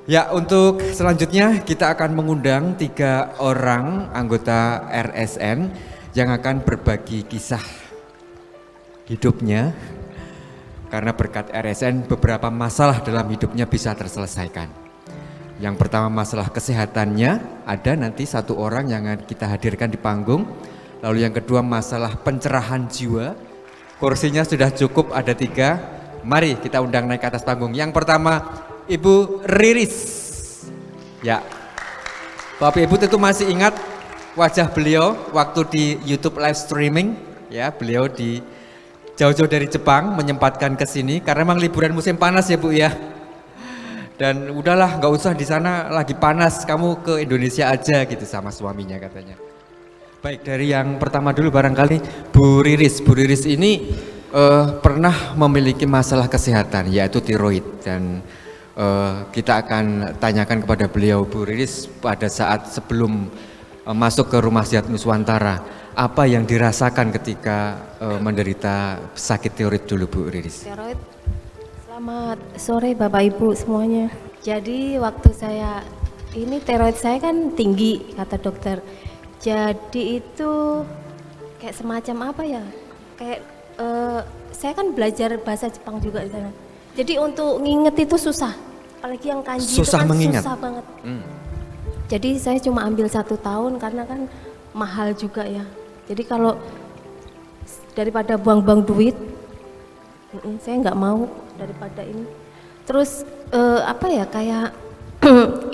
Ya, untuk selanjutnya kita akan mengundang 3 orang anggota RSN yang akan berbagi kisah hidupnya. Karena berkat RSN beberapa masalah dalam hidupnya bisa terselesaikan. Yang pertama masalah kesehatannya, ada nanti 1 orang yang kita hadirkan di panggung. Lalu yang kedua masalah pencerahan jiwa, kursinya sudah cukup ada 3. Mari kita undang naik ke atas panggung. Yang pertama Ibu Riris. Ya, Bapak Ibu tentu masih ingat wajah beliau waktu di YouTube live streaming. Ya, beliau di jauh-jauh dari Jepang menyempatkan ke sini karena memang liburan musim panas ya Bu ya. Dan udahlah nggak usah di sana lagi panas, kamu ke Indonesia aja gitu sama suaminya katanya. Baik, dari yang pertama dulu barangkali Bu Riris. Bu Riris ini pernah memiliki masalah kesehatan yaitu tiroid dan kita akan tanyakan kepada beliau Bu Riris pada saat sebelum masuk ke Rumah Sehat Nuswantara, apa yang dirasakan ketika menderita sakit tiroid dulu Bu Riris? Tiroid. Selamat sore Bapak Ibu semuanya. Jadi waktu saya ini tiroid saya kan tinggi kata dokter. Jadi itu kayak semacam apa ya? Kayak saya kan belajar bahasa Jepang juga di sana. Jadi untuk nginget itu susah, apalagi yang kanji susah itu kan mengingat. susah banget. Jadi saya cuma ambil 1 tahun karena kan mahal juga ya. Jadi kalau daripada buang-buang duit, saya nggak mau daripada ini. Terus apa ya kayak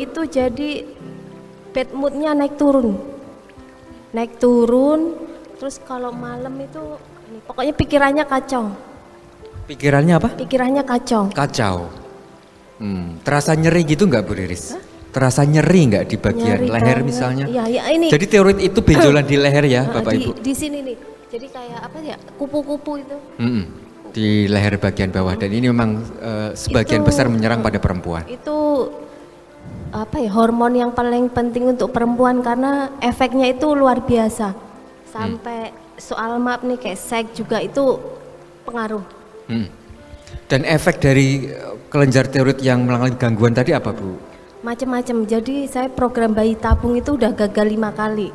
itu jadi bad moodnya naik turun. Terus kalau malam itu pokoknya pikirannya kacau. Pikirannya apa? Pikirannya kacau. Kacau. Terasa nyeri gitu nggak Bu Riris? Terasa nyeri nggak di bagian Nyeri leher banget. misalnya? Iya, ini. Jadi tiroid itu benjolan di leher ya Bapak Ibu? Di sini nih. Jadi kayak apa ya? Kupu-kupu itu. Di leher bagian bawah dan ini memang sebagian besar menyerang pada perempuan. Itu apa ya? Hormon yang paling penting untuk perempuan karena efeknya itu luar biasa. Sampai soal maaf nih kayak seks juga itu pengaruh. Dan efek dari kelenjar tiroid yang mengalami gangguan tadi apa Bu? Macam-macam. Jadi saya program bayi tabung itu udah gagal 5 kali.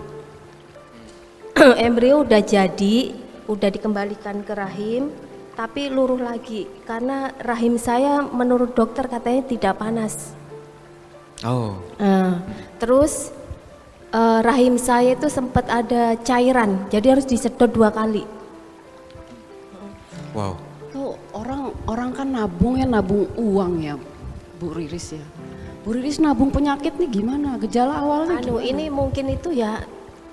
Embrio udah jadi, udah dikembalikan ke rahim, tapi luruh lagi karena rahim saya menurut dokter katanya tidak panas. Oh. Terus rahim saya itu sempat ada cairan, jadi harus disedot 2 kali. Wow. Tuh orang kan nabung uang ya Bu Riris ya. Bu Riris nabung penyakit nih gimana? Gejala awalnya gimana? Ini mungkin itu ya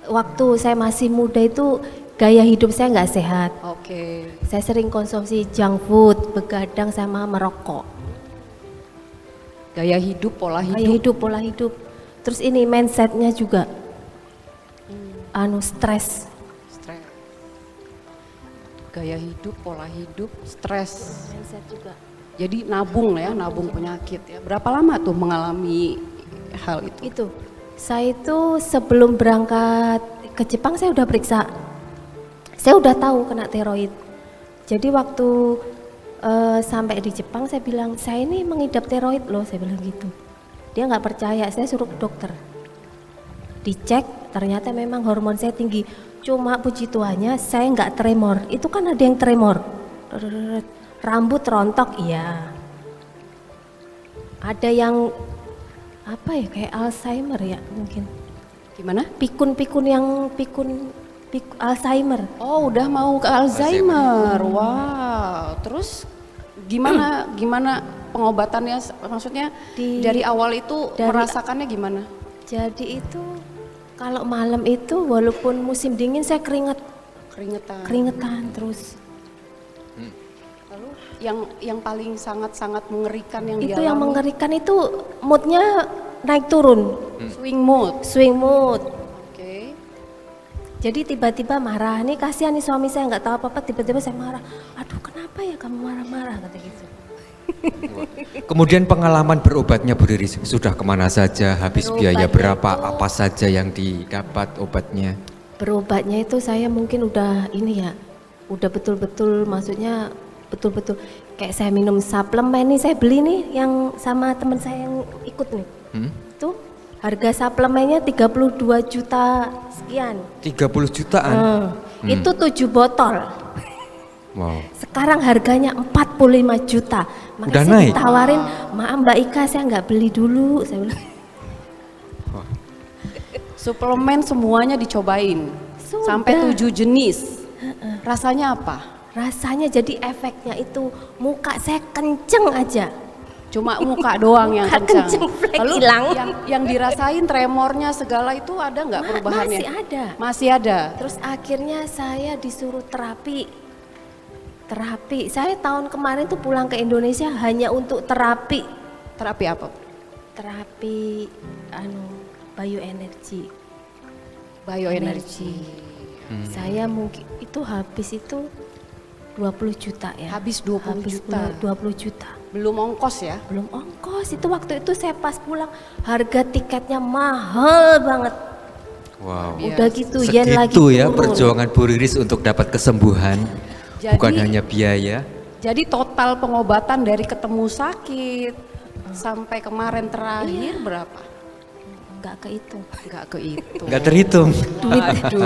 waktu saya masih muda itu gaya hidup saya nggak sehat. Oke. Saya sering konsumsi junk food, begadang sama merokok. Gaya hidup, pola hidup. Terus ini mindsetnya juga, stres. Gaya hidup, pola hidup, stres. Mindset juga. Jadi nabung ya, nabung penyakit ya. Berapa lama tuh mengalami hal itu? Itu, saya itu sebelum berangkat ke Jepang saya udah periksa. Saya udah tahu kena tiroid. Jadi waktu sampai di Jepang saya bilang, saya ini mengidap tiroid loh, saya bilang gitu. Dia nggak percaya, saya suruh ke dokter. Dicek, ternyata memang hormon saya tinggi. Cuma puji Tuhannya saya nggak tremor. Itu kan ada yang tremor. Rambut rontok, iya. Ada yang apa ya kayak Alzheimer ya mungkin. Gimana? Pikun Alzheimer. Oh, udah mau ke Alzheimer. Wow. Terus gimana pengobatannya? Maksudnya dari awal itu merasakannya gimana? Jadi itu kalau malam itu walaupun musim dingin saya keringetan terus. Lalu yang paling sangat Itu mengerikan yang yang mengerikan itu moodnya naik turun. Swing mood. Oke. Jadi tiba-tiba marah. Nih kasihan nih suami saya nggak tahu apa-apa, tiba-tiba saya marah. Aduh kenapa ya kamu marah-marah kata gitu. Kemudian pengalaman berobatnya Bu Riris sudah kemana saja, habis biaya berapa, apa saja yang didapat obatnya? Berobatnya itu saya mungkin udah ini ya, udah betul-betul maksudnya betul-betul kayak saya minum suplemen nih, saya beli nih yang sama teman saya yang ikut nih. Itu harga suplemennya 32 juta sekian. 30 jutaan? Itu 7 botol. Wow. Sekarang harganya 45 juta. Makanya Udah saya naik? ditawarin, maaf Mbak Ika saya nggak beli dulu. Saya bilang. Suplemen semuanya dicobain. Sudah. Sampai 7 jenis. Rasanya apa? Rasanya jadi efeknya itu muka saya kenceng aja. Cuma muka doang yang Muka kencang. kenceng, flek Lalu hilang. yang dirasain tremornya segala itu ada nggak perubahannya? Masih ada. Masih ada. Terus akhirnya saya disuruh terapi. Saya tahun kemarin tuh pulang ke Indonesia hanya untuk terapi. Terapi apa? Terapi bioenergi. Bioenergi. Saya mungkin itu habis itu 20 juta ya. Habis 20 juta. 20 juta. Belum ongkos ya? Belum ongkos. Itu waktu itu saya pas pulang harga tiketnya mahal banget. Wow. Udah gitu yen lagi Segitu ya turun. perjuangan Bu Riris untuk dapat kesembuhan. Jadi- Bukan hanya biaya. Jadi total pengobatan dari ketemu sakit sampai kemarin terakhir berapa? Nggak kehitung. Nggak kehitung. Nggak terhitung.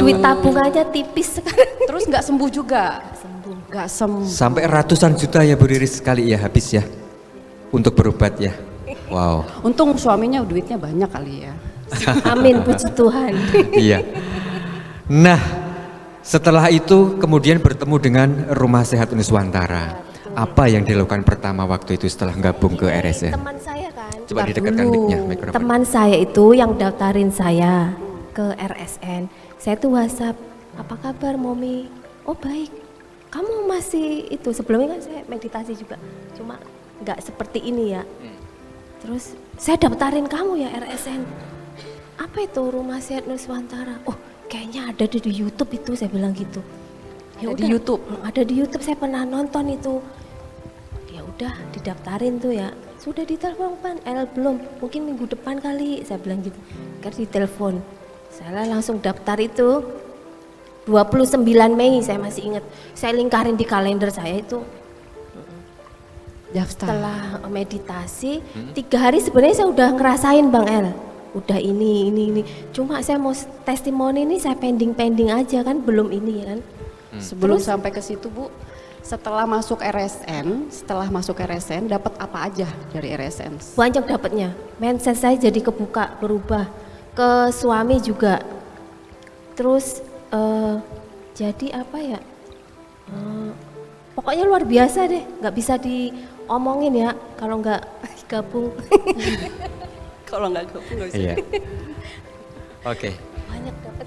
Duit tabung aja tipis sekarang. Terus nggak sembuh juga? Sembuh. Nggak sembuh. Sampai ratusan juta ya Bu Riris sekali ya habis ya. Untuk berobat ya. Wow. Untung suaminya duitnya banyak kali ya. Amin, puji Tuhan. Iya. Nah, setelah itu kemudian bertemu dengan Rumah Sehat Nuswantara. Apa yang dilakukan pertama waktu itu setelah gabung ke RSN? Teman saya kan. Coba Bentar didekatkan dulu. mic-nya, mikrofon. Teman saya itu yang daftarin saya ke RSN. Saya tuh WhatsApp, apa kabar Momi? Oh baik. Kamu masih itu, sebelumnya kan saya meditasi juga. Cuma nggak seperti ini ya. Terus saya daftarin kamu ya RSN. Apa itu Rumah Sehat Nuswantara? Oh kayaknya ada di YouTube itu, saya bilang gitu. Ada di udah, YouTube? Ada di YouTube, saya pernah nonton itu. Ya udah didaftarin tuh ya. Sudah ditelepon kan? Belum, mungkin minggu depan kali, saya bilang gitu. Kan ditelepon. Saya langsung daftar itu 29 Mei, saya masih ingat. Saya lingkarin di kalender saya itu. Daftar. Setelah meditasi, 3 hari sebenarnya saya udah ngerasain Bang El. Udah ini. Cuma saya mau testimoni ini saya pending aja kan, belum ini kan. Sebelum sampai ke situ Bu, setelah masuk RSN dapat apa aja dari RSN? Banyak dapatnya. Mindset saya jadi kebuka, berubah. Ke suami juga. Terus jadi apa ya? Pokoknya luar biasa deh, nggak bisa diomongin ya kalau nggak gabung. Kalau nggak gabung nggak bisa. Iya. Oke. Banyak dapat.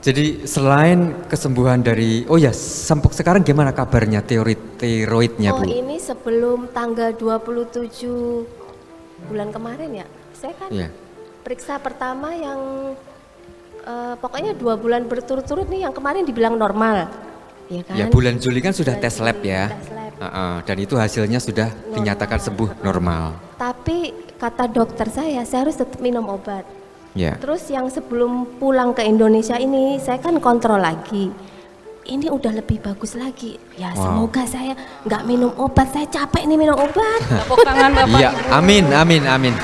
Jadi selain kesembuhan dari, oh ya, sampai sekarang gimana kabarnya tiroidnya Oh Bu? ini sebelum tanggal 27 bulan kemarin ya, saya kan Iya. periksa pertama yang pokoknya 2 bulan berturut-turut nih, yang kemarin dibilang normal, ya kan? Ya bulan Juli kan sudah Bulan tes lab Juli, ya. tes lab. Dan itu hasilnya sudah dinyatakan sembuh normal. Tapi kata dokter saya harus tetap minum obat. Ya. Terus yang sebelum pulang ke Indonesia ini, saya kan kontrol lagi. Ini udah lebih bagus lagi. Ya Wow. semoga saya nggak minum obat, saya capek nih minum obat. Tepuk tangan Bapak Iya, Ibu. amin.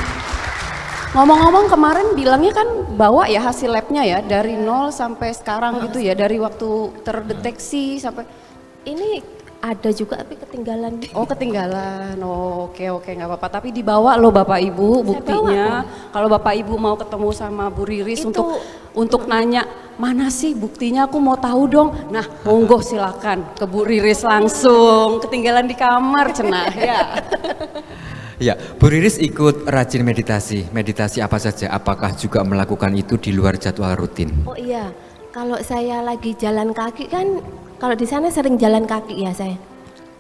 Ngomong-ngomong kemarin bilangnya kan bawa ya hasil labnya ya dari 0 sampai sekarang gitu ya, dari waktu terdeteksi sampai Ini ada juga tapi ketinggalan. oh ketinggalan. Oh, oke nggak apa-apa, tapi dibawa loh Bapak Ibu buktinya. Kalau Bapak Ibu mau ketemu sama Bu Riris Itu- untuk nanya mana sih buktinya, aku mau tahu dong. Nah monggo silakan ke Bu Riris langsung, ketinggalan di kamar cenah ya. Ya, Bu Riris ikut rajin meditasi. Meditasi apa saja? Apakah juga melakukan itu di luar jadwal rutin? Oh iya, kalau saya lagi jalan kaki kan, kalau di sana sering jalan kaki ya saya.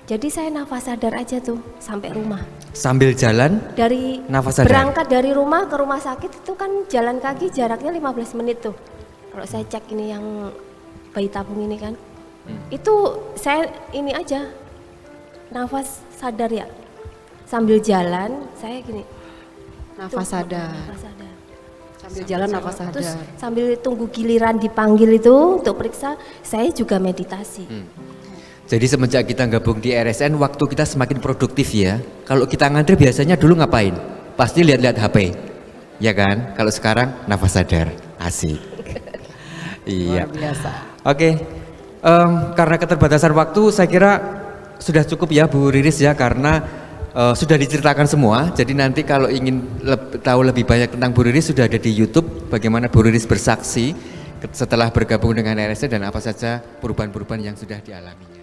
Jadi saya nafas sadar aja tuh sampai rumah. Sambil jalan, Dari nafas sadar? berangkat dari rumah ke rumah sakit itu kan jalan kaki jaraknya 15 menit tuh. Kalau saya cek ini yang bayi tabung ini kan, itu saya ini aja nafas sadar ya. Sambil jalan saya gini. Nafas sadar. Nafas sadar. Sambil jalan nafas Terus sadar. sambil tunggu giliran dipanggil itu untuk periksa, saya juga meditasi. Jadi semenjak kita gabung di RSN, waktu kita semakin produktif ya. Kalau kita ngantri biasanya dulu ngapain? Pasti lihat-lihat HP, ya kan? Kalau sekarang nafas sadar, asik. Iya. Luar biasa. Oke, karena keterbatasan waktu, saya kira sudah cukup ya Bu Riris ya, karena sudah diceritakan semua. Jadi nanti kalau ingin tahu lebih banyak tentang Bu Riris, sudah ada di YouTube bagaimana Bu Riris bersaksi setelah bergabung dengan RSN dan apa saja perubahan-perubahan yang sudah dialaminya.